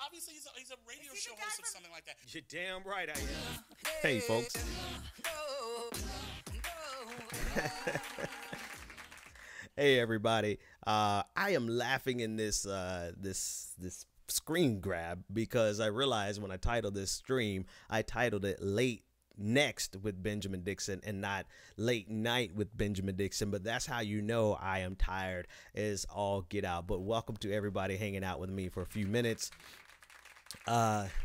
obviously he's a radio show host or something like that. You're damn right I am. Hey, folks. Hey, everybody. I am laughing in this screen grab because I realized when I titled this stream, I titled it Late Next with Benjamin Dixon and not Late Night with Benjamin Dixon. But that's how you know I am tired as all get out. But welcome to everybody hanging out with me for a few minutes.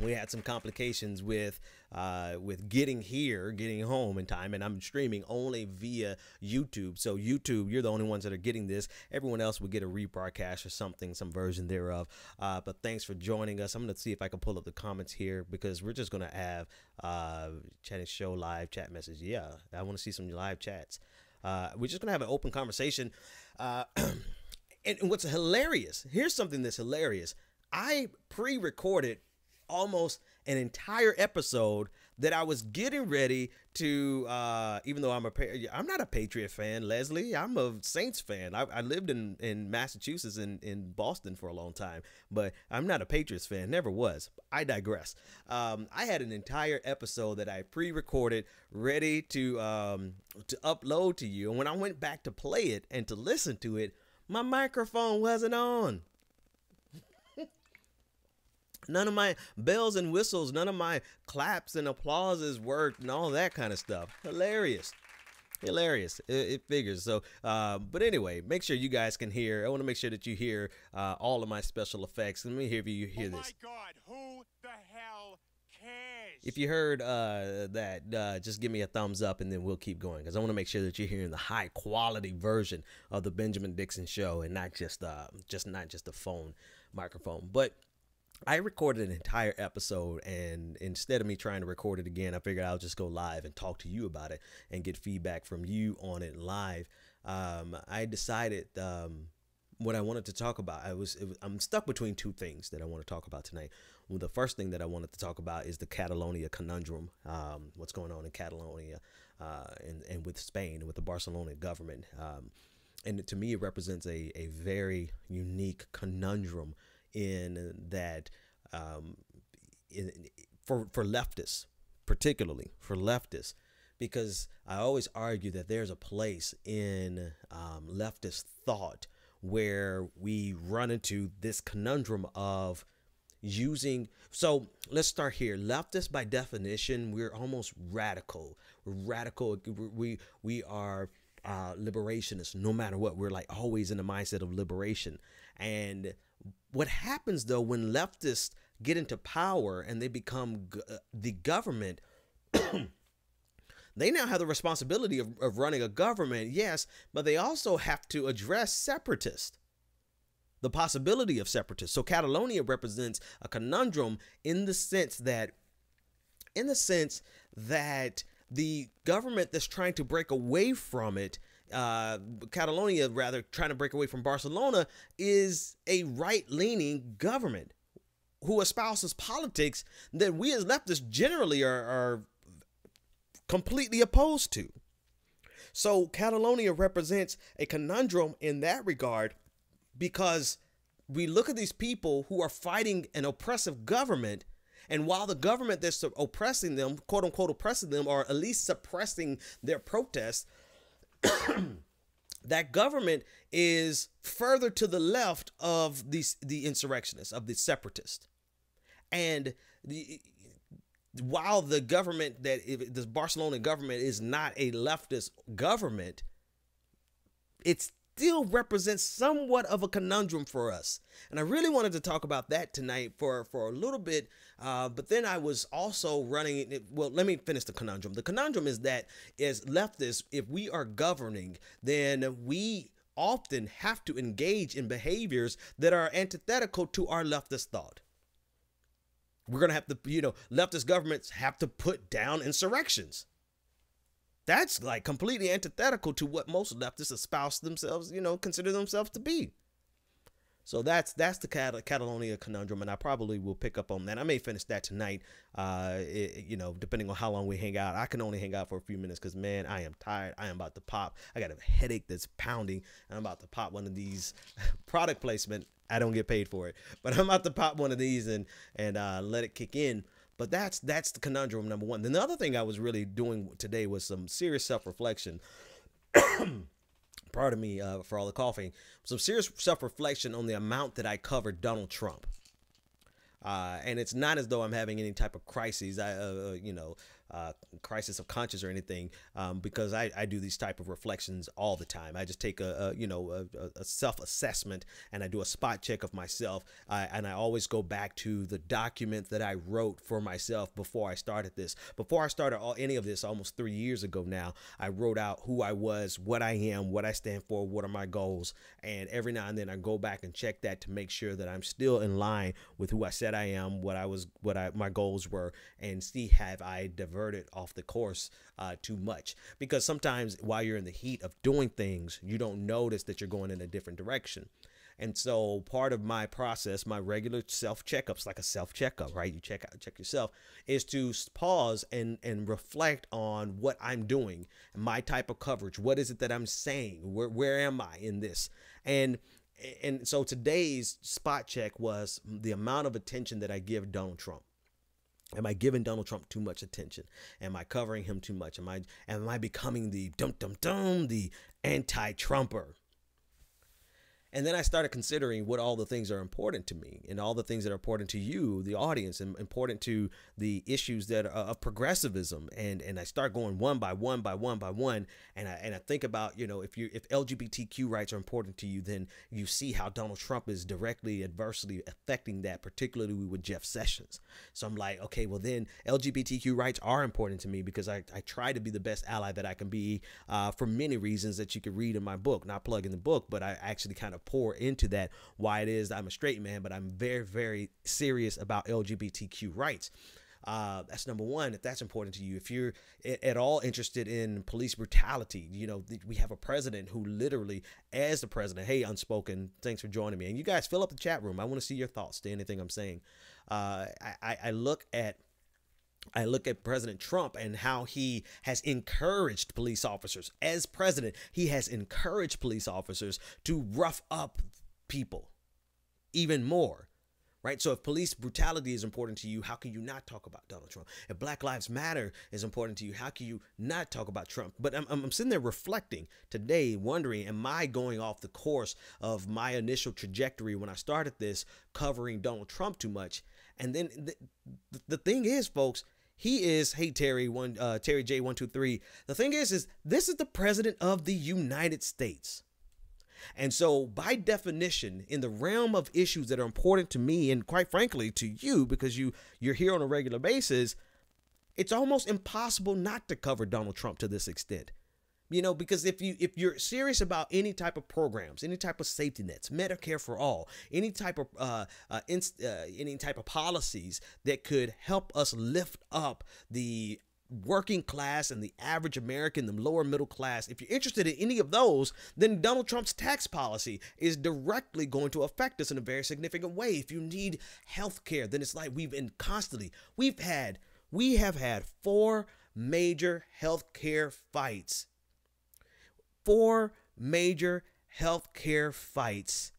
We had some complications with getting home in time, and I'm streaming only via YouTube. So YouTube, you're the only ones that are getting this. Everyone else will get a rebroadcast or something, some version thereof. But thanks for joining us. I'm going to see if I can pull up the comments here because we're just going to have chatting show live chat message. Yeah, I want to see some live chats. We're just going to have an open conversation. And what's hilarious, here's something that's hilarious. I pre-recorded almost an entire episode that I was getting ready to, even though I'm not a Patriot fan, Leslie. I'm a Saints fan. I lived in Massachusetts and in Boston for a long time, but I'm not a Patriots fan. Never was. I digress. I had an entire episode that I pre-recorded, ready to upload to you. And when I went back to play it and to listen to it, my microphone wasn't on. None of my bells and whistles, none of my claps and applauses worked and all that kind of stuff. Hilarious. Hilarious. It figures. So, but anyway, make sure you guys can hear. I want to make sure that you hear all of my special effects. Let me hear if you hear this. Oh my God, who the hell cares? If you heard that, just give me a thumbs up and then we'll keep going because I want to make sure that you're hearing the high quality version of the Benjamin Dixon Show and not just a phone microphone. But I recorded an entire episode, and instead of me trying to record it again, I figured I'll just go live and talk to you about it and get feedback from you on it live. I decided what I wanted to talk about. I'm stuck between two things that I want to talk about tonight. Well, the first thing that I wanted to talk about is the Catalonia Conundrum, what's going on in Catalonia and with Spain and with the Barcelona government. And to me, it represents a very unique conundrum in that for leftists, particularly for leftists, because I always argue that there's a place in leftist thought where we run into this conundrum of using. So let's start here. Leftists, by definition, we're almost radical. We're radical. We are liberationists, no matter what. We're like always in the mindset of liberation. And what happens, though, when leftists get into power and they become the government, they now have the responsibility of running a government, yes, but they also have to address separatists, the possibility of separatists. So Catalonia represents a conundrum in the sense that the government that's trying to break away from it, Catalonia, rather, trying to break away from Barcelona, is a right-leaning government who espouses politics that we as leftists generally are completely opposed to. So Catalonia represents a conundrum in that regard because we look at these people who are fighting an oppressive government, and while the government that's oppressing them, quote unquote oppressing them, or at least suppressing their protests, that government is further to the left of the insurrectionists, of the separatists. And while the government, this Barcelona government is not a leftist government, it still represents somewhat of a conundrum for us. And I really wanted to talk about that tonight for a little bit. But then I was also running it. Well, let me finish the conundrum. The conundrum is that as leftists, if we are governing, then we often have to engage in behaviors that are antithetical to our leftist thought. We're going to have to, leftist governments have to put down insurrections. That's like completely antithetical to what most leftists espouse themselves, consider themselves to be. So that's the Catalonia Conundrum, and I probably will pick up on that. I may finish that tonight, depending on how long we hang out. I can only hang out for a few minutes because, man, I am tired. I am about to pop. I got a headache that's pounding, and I'm about to pop one of these product placement. I don't get paid for it, but I'm about to pop one of these and let it kick in. But that's the conundrum number one. Then the other thing I was really doing today was some serious self-reflection. Pardon me for all the coughing. Some serious self-reflection on the amount that I covered Donald Trump. And it's not as though I'm having any type of crises, crisis of conscience or anything, because I do these type of reflections all the time. I just take a self-assessment and I do a spot check of myself. And I always go back to the document that I wrote for myself before I started this. Before I started any of this almost 3 years ago now, I wrote out who I was, what I am, what I stand for, what are my goals. And every now and then I go back and check that to make sure that I'm still in line with who I said I am, my goals were, and see have I diverted off the course too much. Because sometimes while you're in the heat of doing things, you don't notice that you're going in a different direction. And so part of my process, my regular self-checkups, like a self-checkup, right? You check yourself, is to pause and reflect on what I'm doing, my type of coverage. What is it that I'm saying? Where am I in this? And so today's spot check was the amount of attention that I give Donald Trump. Am I giving Donald Trump too much attention? Am I covering him too much? Am I becoming the the anti-Trumper? And then I started considering what all the things are important to me and all the things that are important to you, the audience, and important to the issues that are of progressivism. And I start going one by one by one by one. And I think about, if LGBTQ rights are important to you, then you see how Donald Trump is directly adversely affecting that, particularly with Jeff Sessions. So I'm like, okay, well then LGBTQ rights are important to me because I try to be the best ally that I can be for many reasons that you can read in my book, not plugging the book, but I actually kind of pour into that why it is I'm a straight man, but I'm very, very serious about LGBTQ rights. That's number one, if that's important to you. If you're at all interested in police brutality, we have a president who literally, as the president, hey, Unspoken, thanks for joining me. And you guys fill up the chat room. I want to see your thoughts to anything I'm saying. I look at President Trump and how he has encouraged police officers. As president, he has encouraged police officers to rough up people even more, right? So if police brutality is important to you, how can you not talk about Donald Trump? If Black Lives Matter is important to you, how can you not talk about Trump? But I'm sitting there reflecting today, wondering, am I going off the course of my initial trajectory when I started this, covering Donald Trump too much? And then the thing is, folks, he is, hey, Terry J123. The thing is this is the president of the United States. And so by definition, in the realm of issues that are important to me and quite frankly to you, because you're here on a regular basis, it's almost impossible not to cover Donald Trump to this extent. Because if you're serious about any type of programs, any type of safety nets, Medicare for all, any type of policies that could help us lift up the working class and the average American, the lower middle class, if you're interested in any of those, then Donald Trump's tax policy is directly going to affect us in a very significant way. If you need health care, then it's like we have had 4 major health care fights. 4 major healthcare fights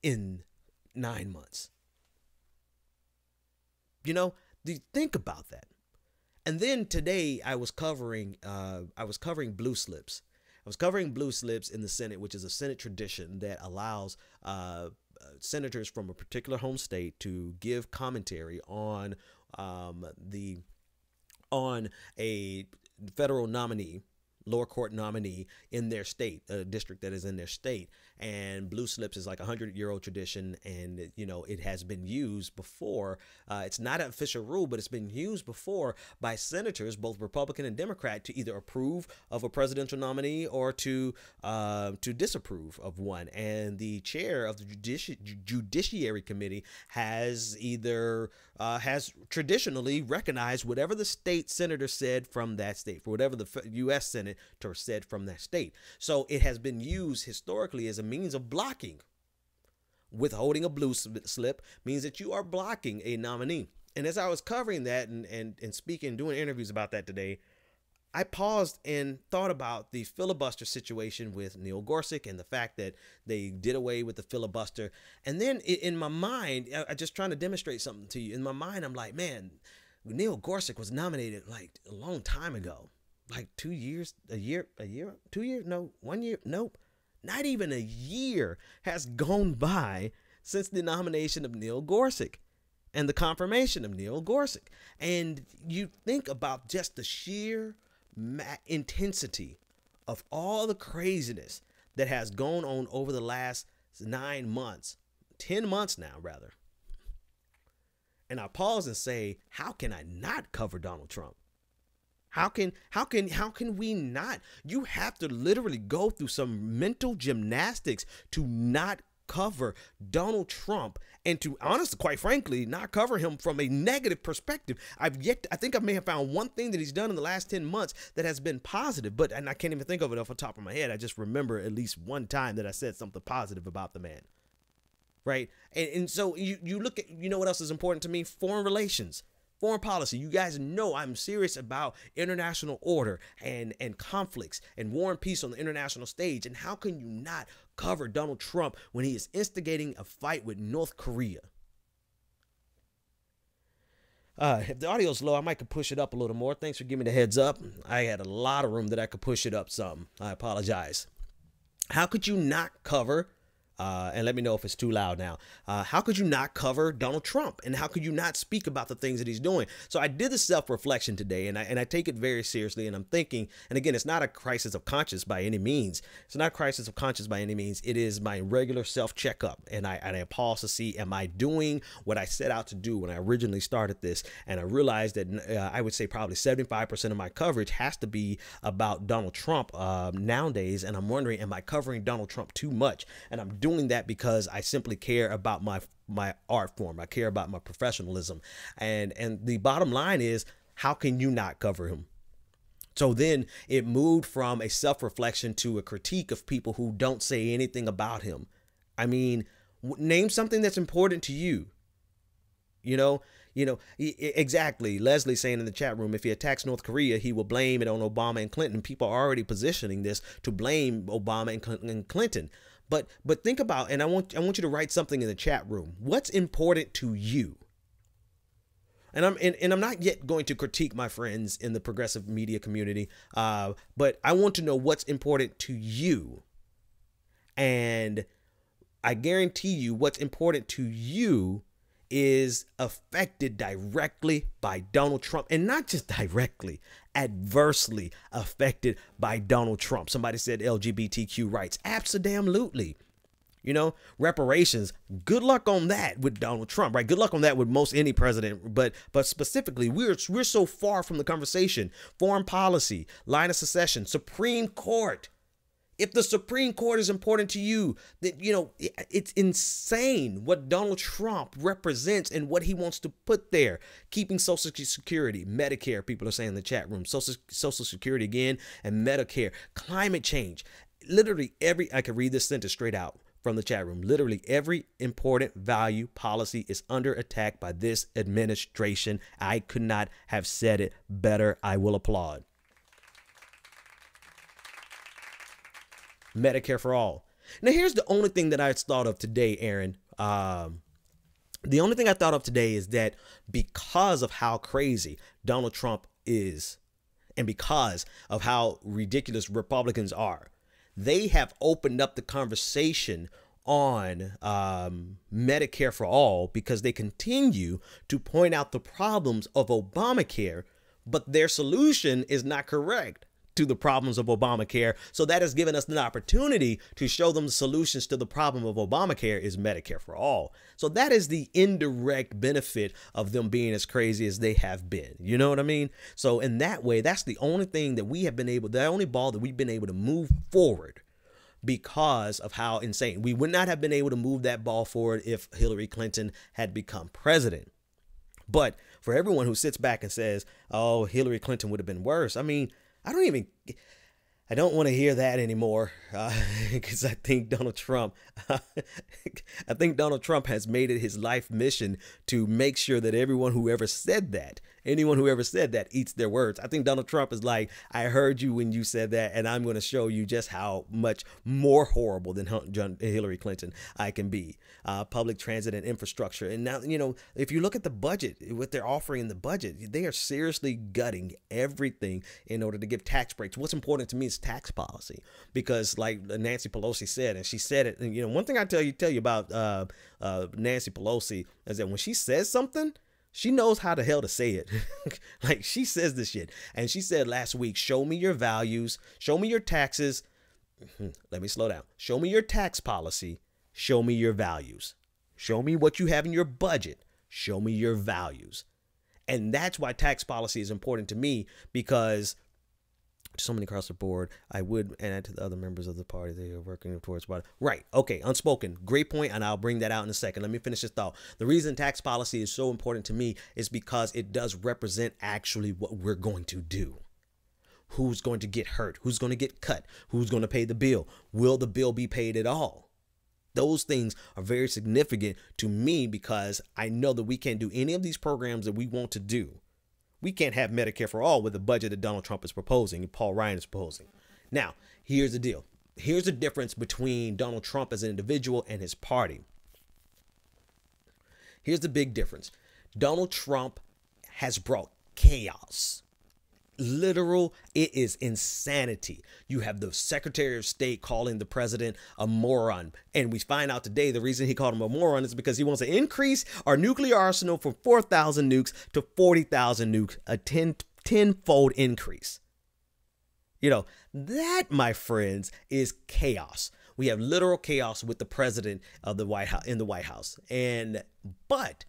in 9 months. Think about that. And then today I was covering blue slips. I was covering blue slips in the Senate, which is a Senate tradition that allows senators from a particular home state to give commentary on a federal nominee, lower court nominee in their state, a district that is in their state. And blue slips is like a 100-year-old tradition, and it has been used before. It's not an official rule, but it's been used before by senators, both Republican and Democrat, to either approve of a presidential nominee or to disapprove of one. And the chair of the Judiciary Committee has traditionally recognized whatever the state senator said from that state, for whatever the U.S. Senator said from that state. So it has been used historically as a means of blocking. Withholding a blue slip means that you are blocking a nominee. And as I was covering that and speaking, doing interviews about that today, I paused and thought about the filibuster situation with Neil Gorsuch and the fact that they did away with the filibuster. And then in my mind, I just trying to demonstrate something to you. In my mind, I'm like, man, Neil Gorsuch was nominated like a long time ago, like 2 years, a year, 2 years, no, 1 year, nope. Not even a year has gone by since the nomination of Neil Gorsuch and the confirmation of Neil Gorsuch. And you think about just the sheer intensity of all the craziness that has gone on over the last 9 months, 10 months now, rather. And I pause and say, how can I not cover Donald Trump? How can we not? You have to literally go through some mental gymnastics to not cover Donald Trump and to, honestly, quite frankly, not cover him from a negative perspective. I think I may have found one thing that he's done in the last 10 months that has been positive, and I can't even think of it off the top of my head. I just remember at least one time that I said something positive about the man. Right. And so you look at, you know what else is important to me? Foreign relations. Foreign policy. You guys know I'm serious about international order and conflicts and war and peace on the international stage. And how can you not cover Donald Trump when he is instigating a fight with North Korea? If the audio's low, I might could push it up a little more. Thanks for giving me the heads up. I had a lot of room that I could push it up some. I apologize. How could you not cover and let me know if it's too loud now. How could you not cover Donald Trump? And how could you not speak about the things that he's doing? So I did the self-reflection today, and I take it very seriously. And I'm thinking, and again, it's not a crisis of conscience by any means. It's not a crisis of conscience by any means. It is my regular self-checkup. And I pause to see, am I doing what I set out to do when I originally started this? And I realized that I would say probably 75% of my coverage has to be about Donald Trump nowadays. And I'm wondering, am I covering Donald Trump too much? And I'm doing that because I simply care about my art form. I care about my professionalism. And the bottom line is, how can you not cover him? So then it moved from a self-reflection to a critique of people who don't say anything about him. I mean, name something that's important to you. You know, exactly. Leslie saying in the chat room, if he attacks North Korea, he will blame it on Obama and Clinton. People are already positioning this to blame Obama and Clinton. But think about, and I want you to write something in the chat room. What's important to you? And I'm not yet going to critique my friends in the progressive media community, but I want to know what's important to you. And I guarantee you, what's important to you is affected directly by Donald Trump, and not just directly, adversely affected by Donald Trump. Somebody said LGBTQ rights. Absolutely. You know, reparations. Good luck on that with Donald Trump, right? Good luck on that with most any president. But specifically, we're so far from the conversation. Foreign policy, line of secession, Supreme Court. If the Supreme Court is important to you, that, you know, it's insane what Donald Trump represents and what he wants to put there. Keeping Social Security, Medicare, people are saying in the chat room, Social Security again, and Medicare, climate change. Literally I could read this sentence straight out from the chat room. Literally every important value policy is under attack by this administration. I could not have said it better. I will applaud. Medicare for all. Now, here's the only thing that I thought of today, Aaron. The only thing I thought of today is that because of how crazy Donald Trump is, and because of how ridiculous Republicans are, they have opened up the conversation on Medicare for all, because they continue to point out the problems of Obamacare, but their solution is not correct to the problems of Obamacare. So that has given us an opportunity to show them the solutions to the problem of Obamacare is Medicare for all. So that is the indirect benefit of them being as crazy as they have been. You know what I mean? So in that way, that's the only thing that we have been able, the only ball that we've been able to move forward because of how insane. We would not have been able to move that ball forward if Hillary Clinton had become president. But for everyone who sits back and says, oh, Hillary Clinton would have been worse. I mean, I don't want to hear that anymore, because I think Donald Trump, has made it his life mission to make sure that anyone who ever said that eats their words. I think Donald Trump is like, I heard you when you said that, and I'm going to show you just how much more horrible than Hillary Clinton I can be. Public transit and infrastructure. And now, if you look at the budget, what they're offering in the budget, they are seriously gutting everything in order to give tax breaks. What's important to me is tax policy, because like Nancy Pelosi said, and she said it, and one thing I tell you about Nancy Pelosi is that when she says something, she knows how the hell to say it. Like, she says this shit. And she said last week, show me your values, show me your taxes. Let me slow down. Show me your tax policy. Show me your values. Show me what you have in your budget. Show me your values. And that's why tax policy is important to me, because so many across the board, I would add to the other members of the party they are working towards. Right. Okay. Unspoken. Great point. And I'll bring that out in a second. Let me finish this thought. The reason tax policy is so important to me is because it does represent actually what we're going to do. Who's going to get hurt? Who's going to get cut? Who's going to pay the bill? Will the bill be paid at all? Those things are very significant to me, because I know that we can't do any of these programs that we want to do. We can't have Medicare for all with the budget that Donald Trump is proposing and Paul Ryan is proposing. Now, here's the deal. Here's the difference between Donald Trump as an individual and his party. Here's the big difference. Donald Trump has brought chaos. Literal, it is insanity. You have the Secretary of State calling the president a moron. And we find out today the reason he called him a moron is because he wants to increase our nuclear arsenal from 4,000 nukes to 40,000 nukes, a tenfold increase. That, my friends, is chaos. We have literal chaos with the president of the White House in the White House. But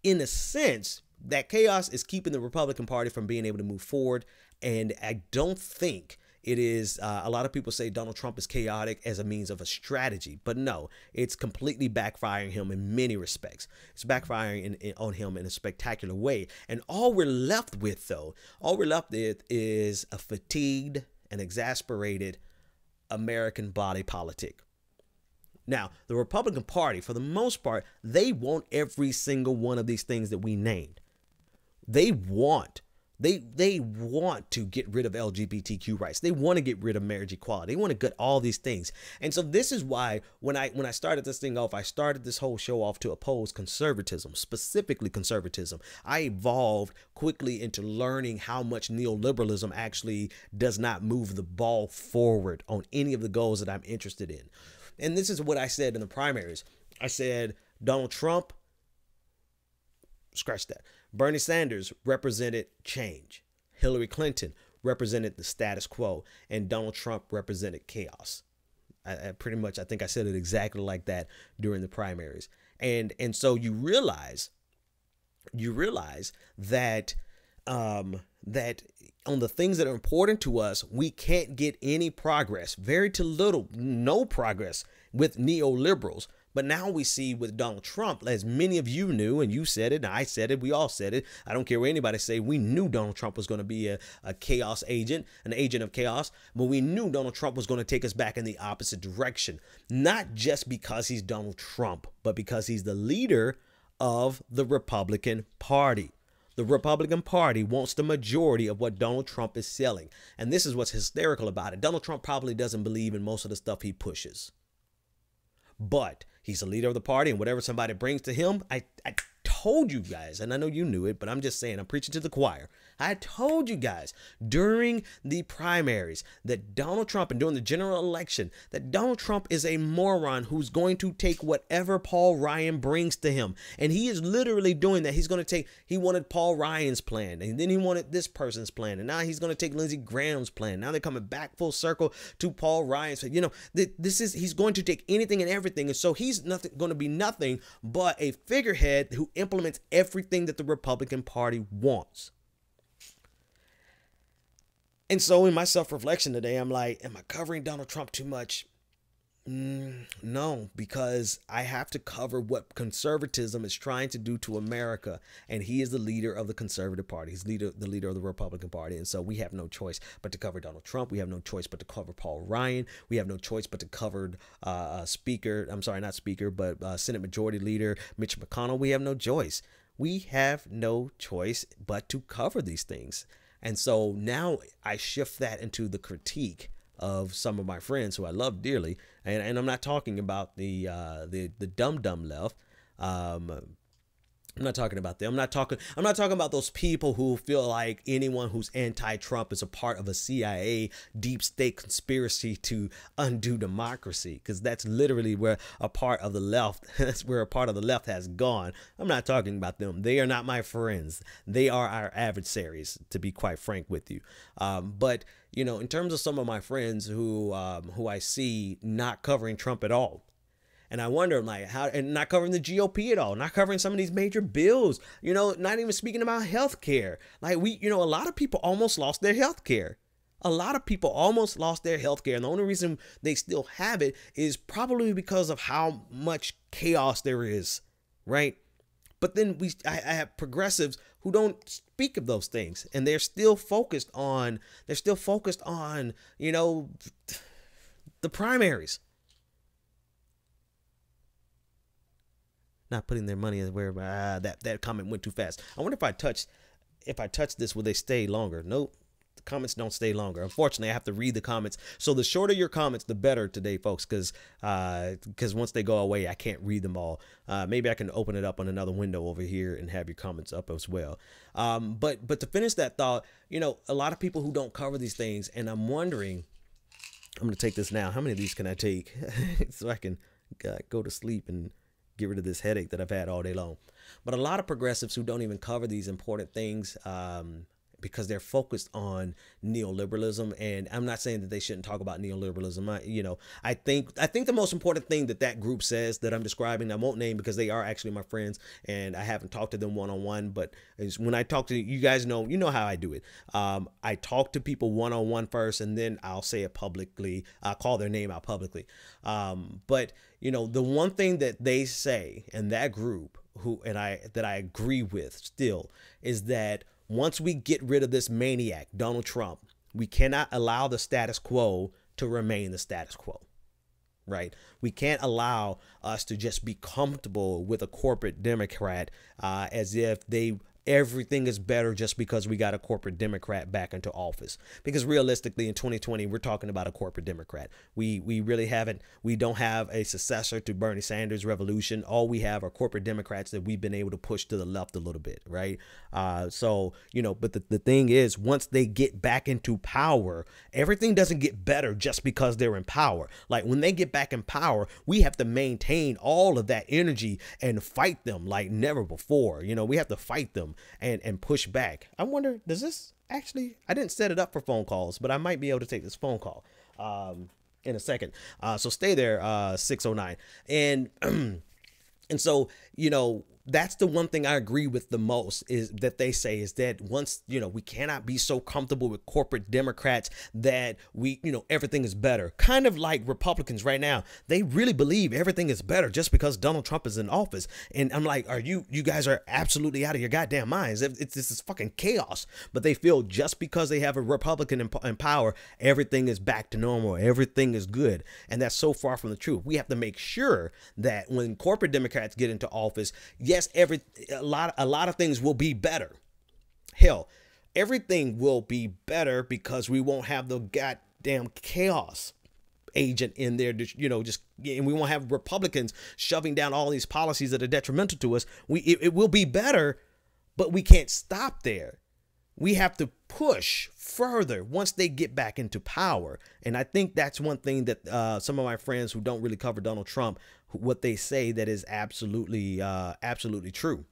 in a sense, that chaos is keeping the Republican Party from being able to move forward. And I don't think it is. A lot of people say Donald Trump is chaotic as a means of a strategy. But no, it's completely backfiring him in many respects. It's backfiring on him in a spectacular way. And all we're left with, though, is a fatigued and exasperated American body politic. Now, the Republican Party, for the most part, they want every single one of these things that we named. They want to get rid of LGBTQ rights. They want to get rid of marriage equality. They want to get all these things. And so this is why when I started this thing off, I started this whole show off to oppose conservatism, specifically conservatism. I evolved quickly into learning how much neoliberalism actually does not move the ball forward on any of the goals that I'm interested in. And this is what I said in the primaries. I said Donald Trump, scratch that. Bernie Sanders represented change. Hillary Clinton represented the status quo. And Donald Trump represented chaos. I think I said it exactly like that during the primaries. And so you realize that that on the things that are important to us, we can't get any progress, very to little, no progress with neoliberals. But now we see with Donald Trump, as many of you knew, and you said it, and I said it, we all said it. I don't care what anybody say. We knew Donald Trump was going to be a chaos agent, an agent of chaos. But we knew Donald Trump was going to take us back in the opposite direction. Not just because he's Donald Trump, but because he's the leader of the Republican Party. The Republican Party wants the majority of what Donald Trump is selling. And this is what's hysterical about it. Donald Trump probably doesn't believe in most of the stuff he pushes. But he's the leader of the party, and whatever somebody brings to him, I told you guys, and I know you knew it, but I'm just saying, I'm preaching to the choir. I told you guys during the primaries that Donald Trump, and during the general election, that Donald Trump is a moron who's going to take whatever Paul Ryan brings to him. And he is literally doing that. He's going to take, he wanted Paul Ryan's plan, and then he wanted this person's plan, and now he's going to take Lindsey Graham's plan. Now they're coming back full circle to Paul Ryan's plan. He's going to take anything and everything. And so he's going to be nothing but a figurehead who implements everything that the Republican Party wants. And so in my self-reflection today, I'm like, am I covering Donald Trump too much? No, because I have to cover what conservatism is trying to do to America, and he is the leader of the Conservative Party. He's the leader of the Republican Party, and so we have no choice but to cover Donald Trump. We have no choice but to cover Paul Ryan. We have no choice but to cover Senate Majority Leader Mitch McConnell. We have no choice. We have no choice but to cover these things, and so now I shift that into the critique of some of my friends who I love dearly, and I'm not talking about the dumb left. I'm not talking about them. I'm not talking about those people who feel like anyone who's anti-Trump is a part of a CIA deep state conspiracy to undo democracy, because that's literally where a part of the left, that's where a part of the left has gone. I'm not talking about them. They are not my friends. They are our adversaries, to be quite frank with you. But you know, in terms of some of my friends who I see not covering Trump at all, and I wonder, like, how, and not covering the GOP at all, not covering some of these major bills, you know, not even speaking about health care. Like, a lot of people almost lost their health care. A lot of people almost lost their health care. And the only reason they still have it is probably because of how much chaos there is, right? But then I have progressives who don't speak of those things, and they're still focused on, you know, the primaries. Not putting their money where that comment went too fast. I wonder if I touch this, will they stay longer? Nope. The comments don't stay longer. Unfortunately, I have to read the comments. So the shorter your comments, the better today, folks, because once they go away, I can't read them all. Maybe I can open it up on another window over here and have your comments up as well. But to finish that thought, you know, a lot of people who don't cover these things, and I'm wondering, I'm going to take this now. How many of these can I take so I can go to sleep and get rid of this headache that I've had all day long? But a lot of progressives who don't even cover these important things because they're focused on neoliberalism. And I'm not saying that they shouldn't talk about neoliberalism. I think the most important thing that group says that I'm describing, I won't name because they are actually my friends and I haven't talked to them one-on-one, but when I talk to you guys, you know how I do it. I talk to people one-on-one first, and then I'll say it publicly. I'll call their name out publicly. But you know, the one thing that they say in that group that I agree with still is that once we get rid of this maniac, Donald Trump, we cannot allow the status quo to remain the status quo, right? We can't allow us to just be comfortable with a corporate Democrat as if everything is better just because we got a corporate Democrat back into office. Because realistically, in 2020, we're talking about a corporate Democrat. We don't have a successor to Bernie Sanders' revolution. All we have are corporate Democrats that we've been able to push to the left a little bit, right? So, you know, but the thing is, once they get back into power, everything doesn't get better just because they're in power. Like, when they get back in power, we have to maintain all of that energy and fight them like never before. You know, we have to fight them and push back. I wonder, does this actually, I didn't set it up for phone calls, but I might be able to take this phone call in a second. So stay there, 609. And so, you know, that's the one thing I agree with the most, is that they say is that once, you know, we cannot be so comfortable with corporate Democrats that everything is better. Kind of like Republicans right now. They really believe everything is better just because Donald Trump is in office. And I'm like, you guys are absolutely out of your goddamn minds. This is fucking chaos. But they feel just because they have a Republican in power, everything is back to normal. Everything is good. And that's so far from the truth. We have to make sure that when corporate Democrats get into office, yes, a lot of things will be better. Hell, everything will be better because we won't have the goddamn chaos agent in there, and we won't have Republicans shoving down all these policies that are detrimental to us. It will be better, but we can't stop there. We have to push further once they get back into power. And I think that's one thing that some of my friends who don't really cover Donald Trump, what they say that is absolutely true.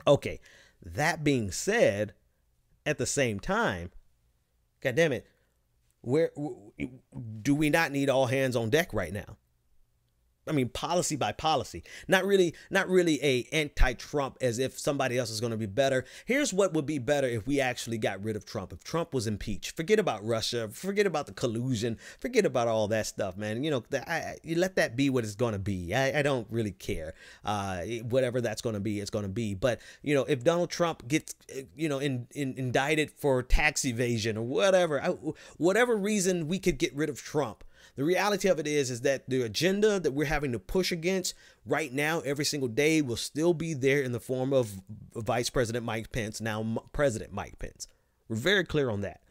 Okay, that being said, at the same time, God damn it, where do we not need all hands on deck right now? I mean, policy by policy, not really a anti-Trump as if somebody else is going to be better. Here's what would be better if we actually got rid of Trump. If Trump was impeached, forget about Russia, forget about the collusion, forget about all that stuff, man. You know, you let that be what it's going to be. I don't really care. Whatever that's going to be, it's going to be. But, you know, if Donald Trump gets, you know, indicted for tax evasion or whatever reason we could get rid of Trump, the reality of it is that the agenda that we're having to push against right now every single day will still be there in the form of Vice President Mike Pence, now President Mike Pence. We're very clear on that.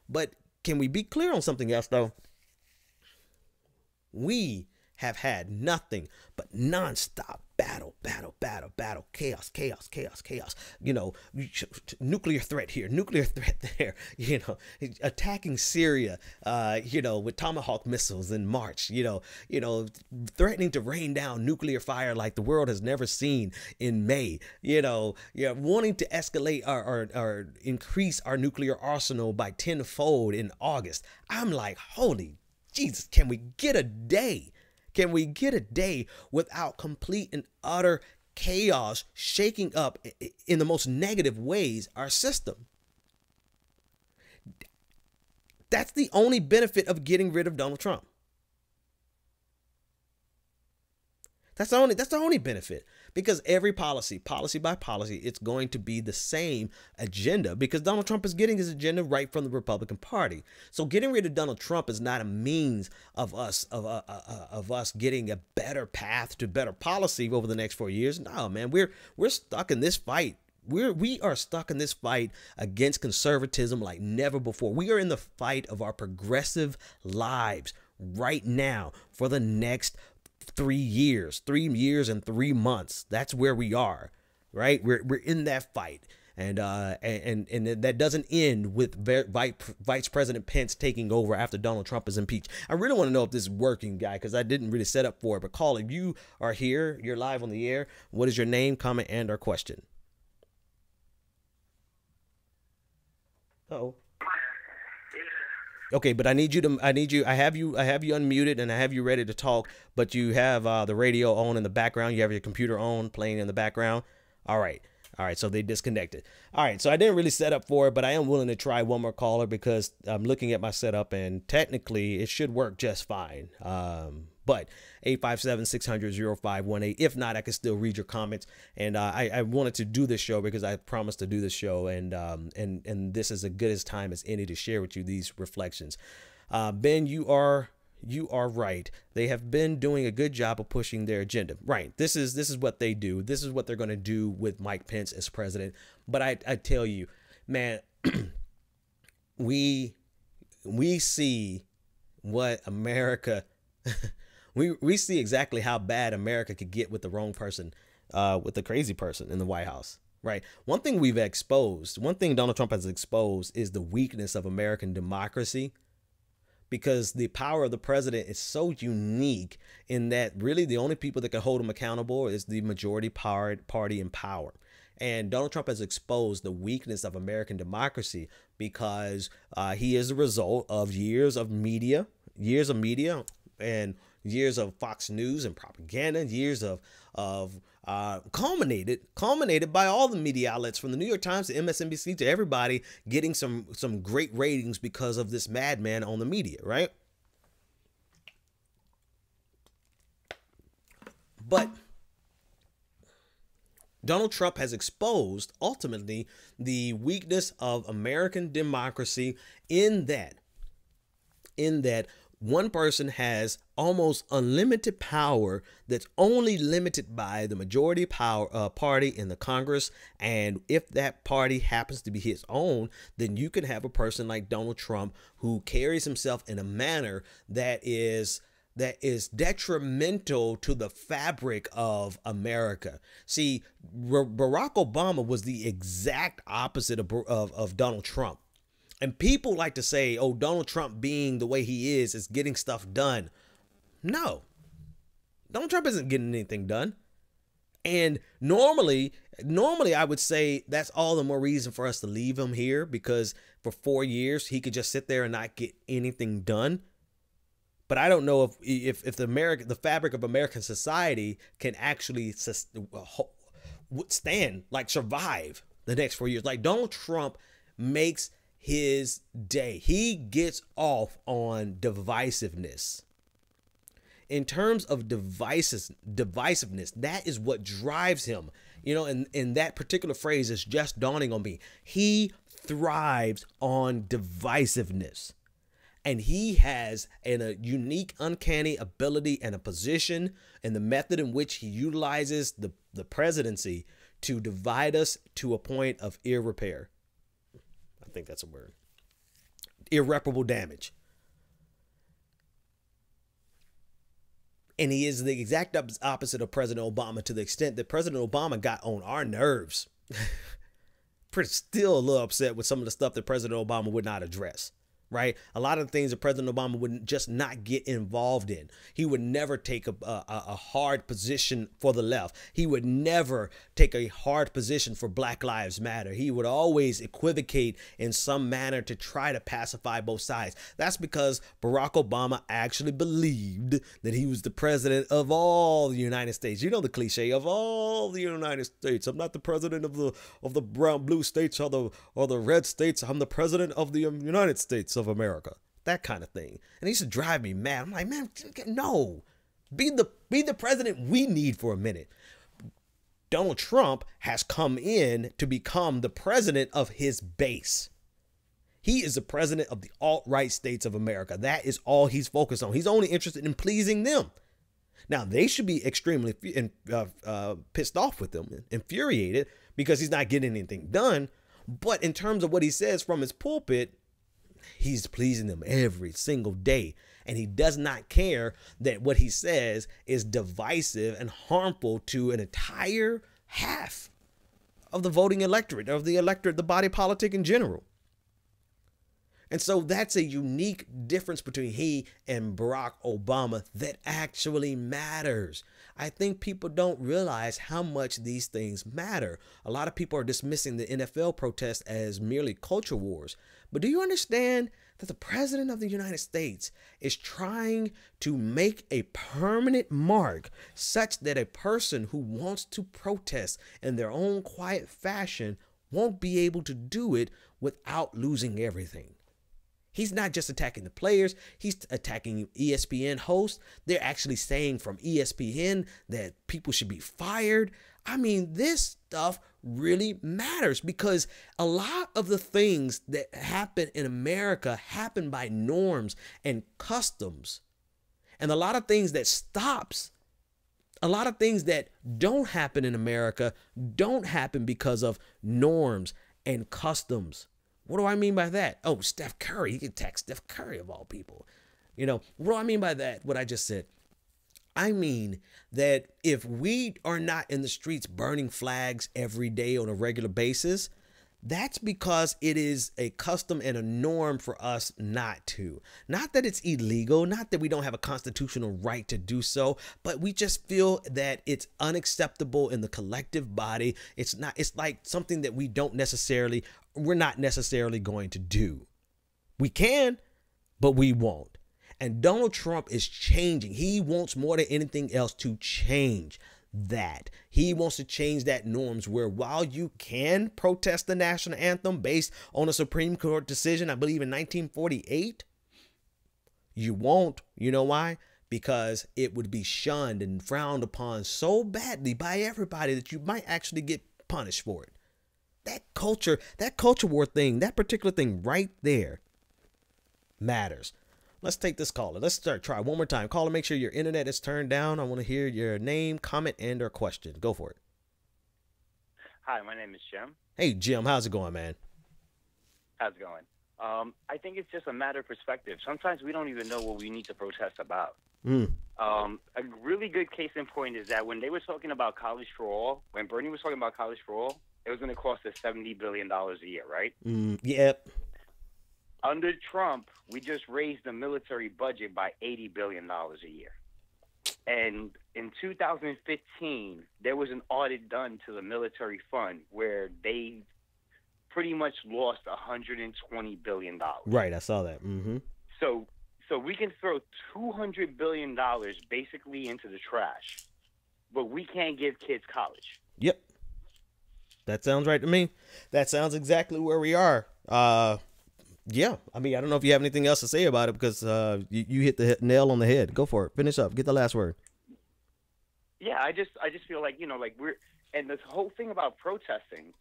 But can we be clear on something else, though? We have had nothing but nonstop battle, chaos. You know, nuclear threat here, nuclear threat there, you know, attacking Syria, you know, with Tomahawk missiles in March, you know, threatening to rain down nuclear fire like the world has never seen in May, you know, wanting to escalate or increase our nuclear arsenal by tenfold in August. I'm like, holy Jesus, can we get a day? Can we get a day without complete and utter chaos shaking up in the most negative ways our system? That's the only benefit of getting rid of Donald Trump. That's the only benefit, because every policy by policy, it's going to be the same agenda, because Donald Trump is getting his agenda right from the Republican Party. So getting rid of Donald Trump is not a means of us getting a better path to better policy over the next 4 years. No, man, we're stuck in this fight. We are stuck in this fight against conservatism like never before. We are in the fight of our progressive lives right now for the next 3 years and 3 months. That's where we are, right? We're in that fight, and that doesn't end with Vice President Pence taking over after Donald Trump is impeached. I really want to know if this is working, guy, because I didn't really set up for it. But caller, you are here. You're live on the air. What is your name, comment, and or question? Uh-oh. Okay, but I have you unmuted and I have you ready to talk, but you have the radio on in the background. You have your computer on, playing in the background. All right. So they disconnected. All right. So I didn't really set up for it, but I am willing to try one more caller because I'm looking at my setup and technically it should work just fine. But 857-600-0518. If not, I can still read your comments. And I wanted to do this show because I promised to do this show, and this is as good as time as any to share with you these reflections. Ben, you are right. They have been doing a good job of pushing their agenda. Right. This is what they do. This is what they're going to do with Mike Pence as president. But I tell you, man, we see what America. We see exactly how bad America could get with the wrong person, with the crazy person in the White House. Right. One thing Donald Trump has exposed is the weakness of American democracy, because the power of the president is so unique in that really the only people that can hold him accountable is the majority party in power. And Donald Trump has exposed the weakness of American democracy because he is the result of years of media and years of Fox News and propaganda, years of culminated by all the media outlets from the New York Times to MSNBC to everybody getting some great ratings because of this madman on the media, right? But Donald Trump has exposed ultimately the weakness of American democracy in that one person has almost unlimited power that's only limited by the majority party in the Congress. And if that party happens to be his own, then you can have a person like Donald Trump who carries himself in a manner that is detrimental to the fabric of America. See, Barack Obama was the exact opposite of Donald Trump. And people like to say, oh, Donald Trump being the way he is getting stuff done. No, Donald Trump isn't getting anything done. And normally I would say that's all the more reason for us to leave him here, because for 4 years he could just sit there and not get anything done. But I don't know if the fabric of American society can actually withstand, like survive the next 4 years. Like Donald Trump makes his day. He gets off on divisiveness. In terms of divisiveness, that is what drives him. You know, and that particular phrase is just dawning on me. He thrives on divisiveness. And he has a unique, uncanny ability and a position and the method in which he utilizes the presidency to divide us to a point of irrepair. I think that's a word. Irreparable damage. And he is the exact opposite of President Obama, to the extent that President Obama got on our nerves. Still a little upset with some of the stuff that President Obama would not address. Right. A lot of the things that President Obama would just not get involved in. He would never take a hard position for the left. He would never take a hard position for Black Lives Matter. He would always equivocate in some manner to try to pacify both sides. That's because Barack Obama actually believed that he was the president of all the United States. You know the cliche of all the United States. I'm not the president of the brown blue states or the red states. I'm the president of the United States of America, that kind of thing. And he used to drive me mad. I'm like, man, no, be the president we need for a minute. Donald Trump has come in to become the president of his base. He is the president of the alt-right states of America. That is all he's focused on. He's only interested in pleasing them. Now, they should be extremely pissed off with him, infuriated, because he's not getting anything done. But in terms of what he says from his pulpit, he's pleasing them every single day. And he does not care that what he says is divisive and harmful to an entire half of the voting electorate, of the electorate, the body politic in general. And so that's a unique difference between he and Barack Obama that actually matters. I think people don't realize how much these things matter. A lot of people are dismissing the NFL protest as merely culture wars. But do you understand that the president of the United States is trying to make a permanent mark such that a person who wants to protest in their own quiet fashion won't be able to do it without losing everything? He's not just attacking the players, he's attacking ESPN hosts. They're actually saying from ESPN that people should be fired. I mean, this stuff really matters because a lot of the things that happen in America happen by norms and customs. And a lot of things that stops, a lot of things that don't happen in America don't happen because of norms and customs. What do I mean by that? Oh, Steph Curry. He can attack Steph Curry of all people. You know, what do I mean by that? What I just said. I mean that if we are not in the streets burning flags every day on a regular basis, that's because it is a custom and a norm for us not to. Not that it's illegal, not that we don't have a constitutional right to do so, but we just feel that it's unacceptable in the collective body. It's like something that we're not necessarily going to do. We can, but we won't. And Donald Trump is changing. He wants more than anything else to change that. He wants to change that norms where while you can protest the national anthem based on a Supreme Court decision, I believe in 1948, you won't. You know why? Because it would be shunned and frowned upon so badly by everybody that you might actually get punished for it. That culture war thing, that particular thing right there matters. Let's take this caller. Let's try one more time. Caller, make sure your internet is turned down. I want to hear your name, comment, and or question. Go for it. Hi, my name is Jim. Hey, Jim. How's it going, man? How's it going? I think it's just a matter of perspective. Sometimes we don't even know what we need to protest about. A really good case in point is that when they were talking about college for all, when Bernie was talking about college for all, it was going to cost us $70 billion a year, right? Yep. Under Trump, we just raised the military budget by $80 billion a year. And in 2015, there was an audit done to the military fund where they pretty much lost $120 billion. Right, I saw that. So So we can throw $200 billion basically into the trash, but we can't give kids college. Yep. That sounds right to me. That sounds exactly where we are. Yeah. I mean, I don't know if you have anything else to say about it, because you hit the nail on the head. Go for it. Finish up. Get the last word. Yeah, I just feel like, and this whole thing about protesting,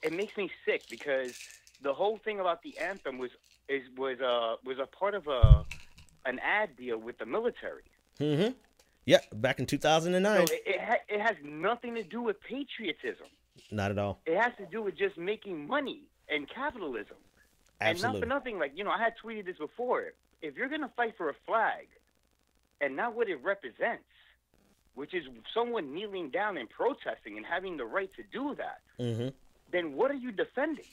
it makes me sick, because the whole thing about the anthem was a part of an ad deal with the military. Mm-hmm. Yeah, back in 2009. So it has nothing to do with patriotism. Not at all. It has to do with just making money and capitalism. Absolutely. And not for nothing, I had tweeted this before. If you're going to fight for a flag and not what it represents, which is someone kneeling down and protesting and having the right to do that, then what are you defending?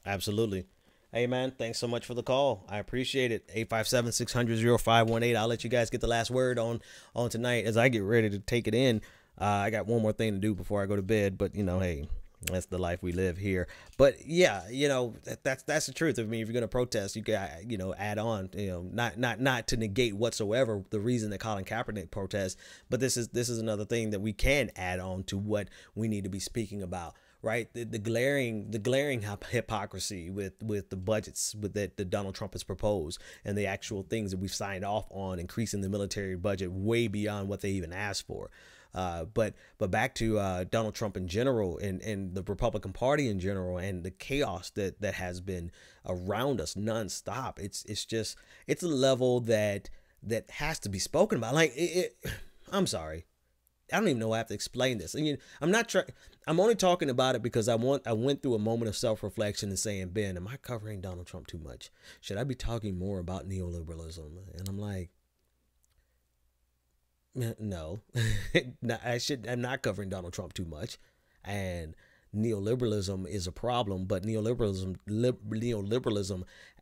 Absolutely. Hey, man, thanks so much for the call. I appreciate it. 857-600-0518. I'll let you guys get the last word on tonight as I get ready to take it in. I got one more thing to do before I go to bed, but, hey, that's the life we live here. But, yeah, that's the truth. I mean, if you're going to protest, you can, add on, not to negate whatsoever the reason that Colin Kaepernick protests, but this is another thing that we can add on to what we need to be speaking about. Right, the glaring hypocrisy with the budgets that Donald Trump has proposed, and the actual things that we've signed off on, increasing the military budget way beyond what they even asked for. But back to Donald Trump in general, and the Republican Party in general, and the chaos that has been around us nonstop. It's a level that has to be spoken about. I'm sorry. I don't even know how I have to explain this. I mean, I'm only talking about it because I went through a moment of self-reflection and saying, Ben, am I covering Donald Trump too much? Should I be talking more about neoliberalism? And I'm like, no, I'm not covering Donald Trump too much. And neoliberalism is a problem, but neoliberalism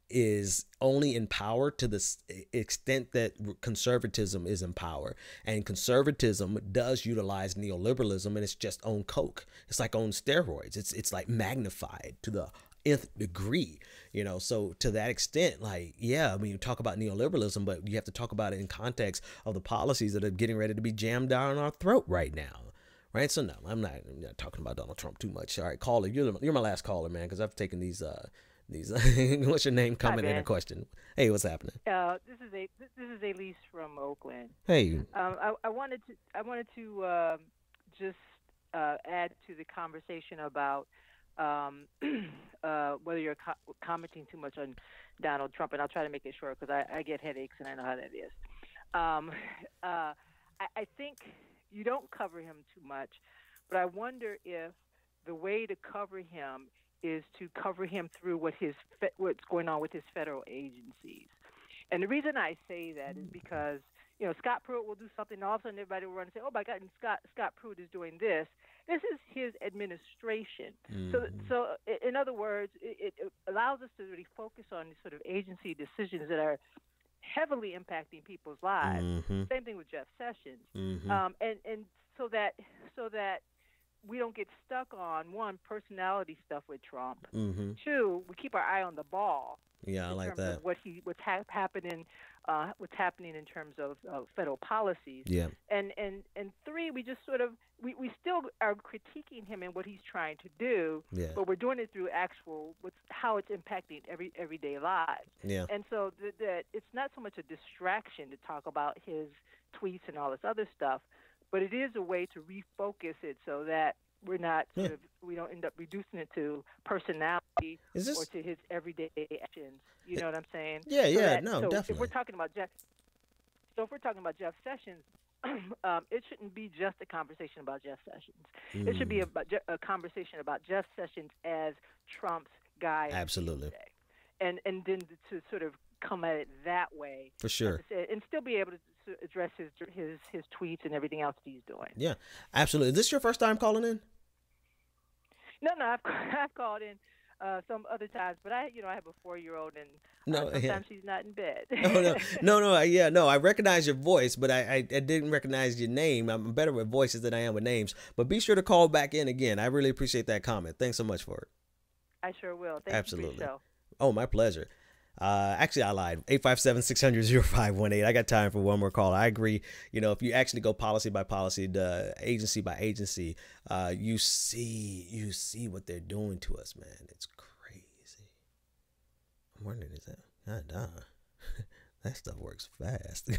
is only in power to the extent that conservatism is in power, and conservatism does utilize neoliberalism, and it's just on coke. It's like on steroids. It's like magnified to the nth degree, so to that extent, you talk about neoliberalism, but you have to talk about it in context of the policies that are getting ready to be jammed down our throat right now. Right. So no, I'm not talking about Donald Trump too much. All right, caller, you're my last caller, man, because I've taken these what's your name coming in a question? Hey, what's happening? This is Elise from Oakland. Hey. I wanted to just add to the conversation about whether you're commenting too much on Donald Trump, and I'll try to make it short because I get headaches and I know how that is. I think you don't cover him too much, but I wonder if the way to cover him is to cover him through what's going on with his federal agencies. And the reason I say that is because, Scott Pruitt will do something, and all of a sudden everybody will run and say, oh, my God, and Scott Pruitt is doing this. This is his administration. So in other words, it allows us to really focus on these sort of agency decisions that are heavily impacting people's lives. Same thing with Jeff Sessions. And so that we don't get stuck on, one, personality stuff with Trump. Two, we keep our eye on the ball. Yeah, I like that. What's happening in terms of federal policies. Yeah. And three, we just sort of we still are critiquing him and what he's trying to do. Yeah. But we're doing it through how it's impacting everyday lives. Yeah. And so that it's not so much a distraction to talk about his tweets and all this other stuff, but it is a way to refocus it so that we're not we don't end up reducing it to personality or to his everyday actions. You know what I'm saying? Yeah, so definitely. If we're talking about Jeff Sessions, it shouldn't be just a conversation about Jeff Sessions. It should be a conversation about Jeff Sessions as Trump's guy. Absolutely. And then to sort of come at it that way. For sure. And still be able to address his tweets and everything else he's doing. Yeah, absolutely. Is this your first time calling in? No, I've called in some other times, but I have a 4-year-old, and sometimes she's not in bed. No. I recognize your voice, but I didn't recognize your name. I'm better with voices than I am with names. But be sure to call back in again. I really appreciate that comment. Thanks so much for it. I sure will. Thank you for your show. Oh, my pleasure. Actually, I lied. 857-600-0518. I got time for one more call. I agree. You know, if you actually go policy by policy, the agency by agency, you see what they're doing to us, man. It's crazy. I'm wondering, is that that stuff works fast.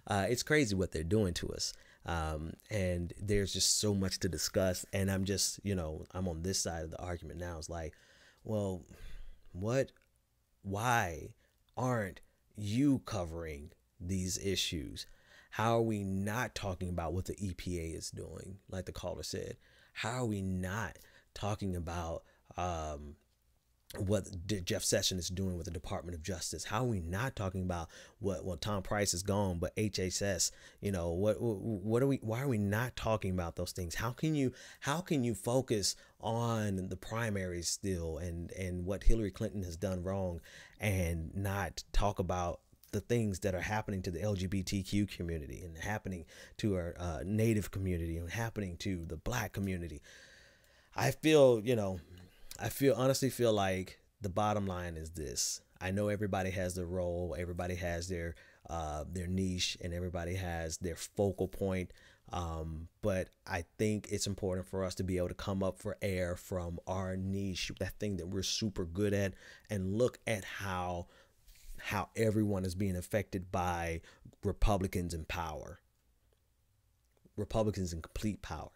It's crazy what they're doing to us. And there's just so much to discuss. And I'm just, you know, I'm on this side of the argument now. It's like, well, why aren't you covering these issues? How are we not talking about what the EPA is doing? Like the caller said, how are we not talking about, what Jeff Sessions is doing with the Department of Justice? How are we not talking about what Tom Price is gone, but HHS, you know, why are we not talking about those things? How can you focus on the primaries still and what Hillary Clinton has done wrong and not talk about the things that are happening to the LGBTQ community and happening to our Native community and happening to the Black community? I honestly feel like the bottom line is this. I know everybody has their role, everybody has their niche, and everybody has their focal point. But I think it's important for us to be able to come up for air from our niche, that thing that we're super good at, and look at how everyone is being affected by Republicans in power, Republicans in complete power.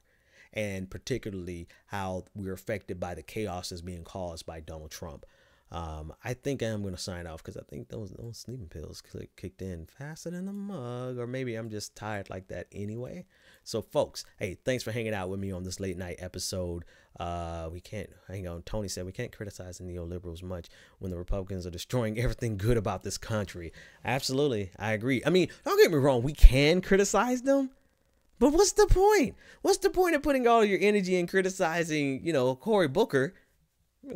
And particularly how we're affected by the chaos that's being caused by Donald Trump. I think I am going to sign off because I think those sleeping pills kicked in faster than a mug, or maybe I'm just tired like that anyway. So, folks, hey, thanks for hanging out with me on this late night episode. We can't hang on. Tony said we can't criticize the neoliberals much when the Republicans are destroying everything good about this country. Absolutely, I agree. I mean, don't get me wrong, we can criticize them. But what's the point? What's the point of putting all your energy in criticizing, you know, Cory Booker?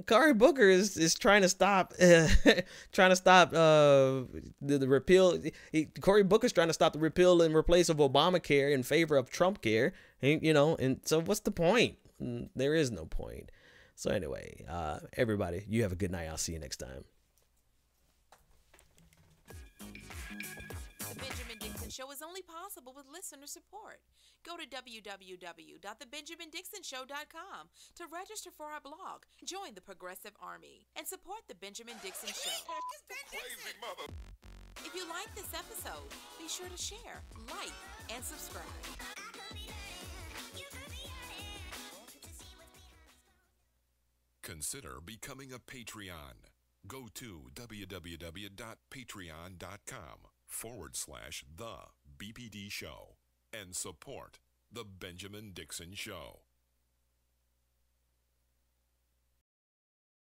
Cory Booker is trying to stop, the repeal. Cory Booker's trying to stop the repeal and replace of Obamacare in favor of Trump care. And, you know, and so what's the point? There is no point. So anyway, everybody, you have a good night. I'll see you next time. The Benjamin Dixon Show is only possible with listener support. Go to www.thebenjamindixonshow.com to register for our blog, join the Progressive Army, and support The Benjamin Dixon Show. Crazy mother. If you like this episode, be sure to share, like, and subscribe. Consider becoming a Patreon. Go to www.patreon.com/the BPD Show and support The Benjamin Dixon Show.